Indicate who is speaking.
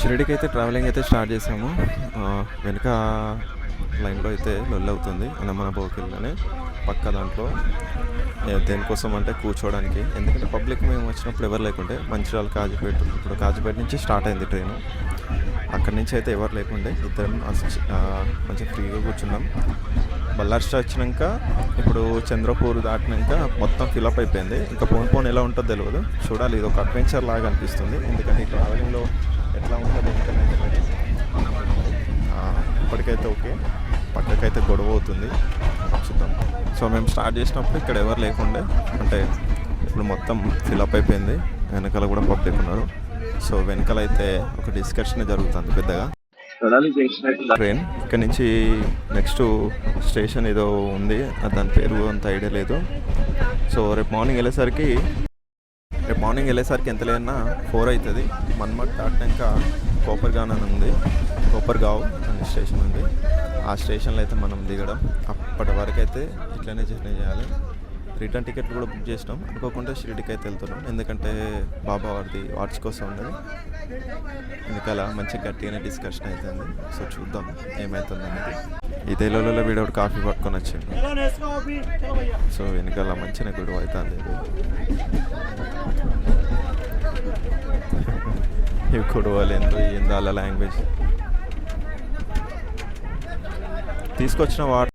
Speaker 1: షిరిడీకి అయితే ట్రావెలింగ్ అయితే స్టార్ట్ చేసాము. వెనుక లైన్లో అయితే లొల్లి అవుతుంది అన్నమన బోకిల్లోనే పక్క దాంట్లో. దేనికోసం అంటే కూర్చోవడానికి, ఎందుకంటే పబ్లిక్ మేము వచ్చినప్పుడు ఎవరు లేకుండే. మంచిర్యాల కాజీపేట, ఇప్పుడు కాజీపేట నుంచి స్టార్ట్ అయింది ట్రైను. అక్కడి నుంచి అయితే ఎవరు లేకుండే, ఇద్దరం మంచిగా ఫ్రీగా కూర్చున్నాం. బళ్ళారి వచ్చినాక ఇప్పుడు చంద్రపూర్ దాటినాక మొత్తం ఫిలప్ అయిపోయింది. ఇంకా పోన్ ఎలా ఉంటుందో తెలియదు, చూడాలి. ఇది ఒక అడ్వెంచర్ లాగా అనిపిస్తుంది, ఎందుకంటే ఈ ట్రావెలింగ్లో ఎట్లా ఉంటుంది ఎందుకంటే ఇప్పటికైతే ఓకే, పక్కకైతే గొడవ అవుతుంది, చూద్దాం. సో మేము స్టార్ట్ చేసినప్పుడు ఇక్కడ ఎవరు లేకుండే, అంటే ఇప్పుడు మొత్తం ఫిలప్ అయిపోయింది. వెనకాల కూడా పబ్లిక్ ఉన్నారు. సో వెనకాల అయితే ఒక డిస్కషన్ జరుగుతుంది పెద్దగా. ట్రైన్ ఇక్కడ నుంచి నెక్స్ట్ స్టేషన్ ఏదో ఉంది, దాని పేరు అంత ఐడియా లేదు. సో రేపు మార్నింగ్ వెళ్ళేసరికి ఎంత లేదన్నా 4 అవుతుంది. మన్మట్ దాటినాక కోపర్గావ్ అని ఉంది, కోపర్గావ్ అనే స్టేషన్ ఉంది. ఆ స్టేషన్లో అయితే మనం దిగడం. అప్పటి వరకు అయితే ఇట్లనే జర్నీ చేయాలి. రిటర్న్ టికెట్ కూడా బుక్ చేసినాం. అనుకోకుండా షిరిడీకి అయితే వెళ్తున్నాం, ఎందుకంటే బాబా వారిది వాచ్ కోసం ఉండదు. వెనకాల మంచి గట్టిగానే డిస్కషన్ అవుతుంది. సో చూద్దాం ఏమవుతుంది అనేది. ఇదే లోలలో వీడియో కాఫీ పట్టుకొని వచ్చింది. సో వెనకాల మంచిగా గొడవ అవుతుంది. ఇవి గొడవలు ఏందో వాళ్ళ లాంగ్వేజ్. తీసుకొచ్చిన వాటర్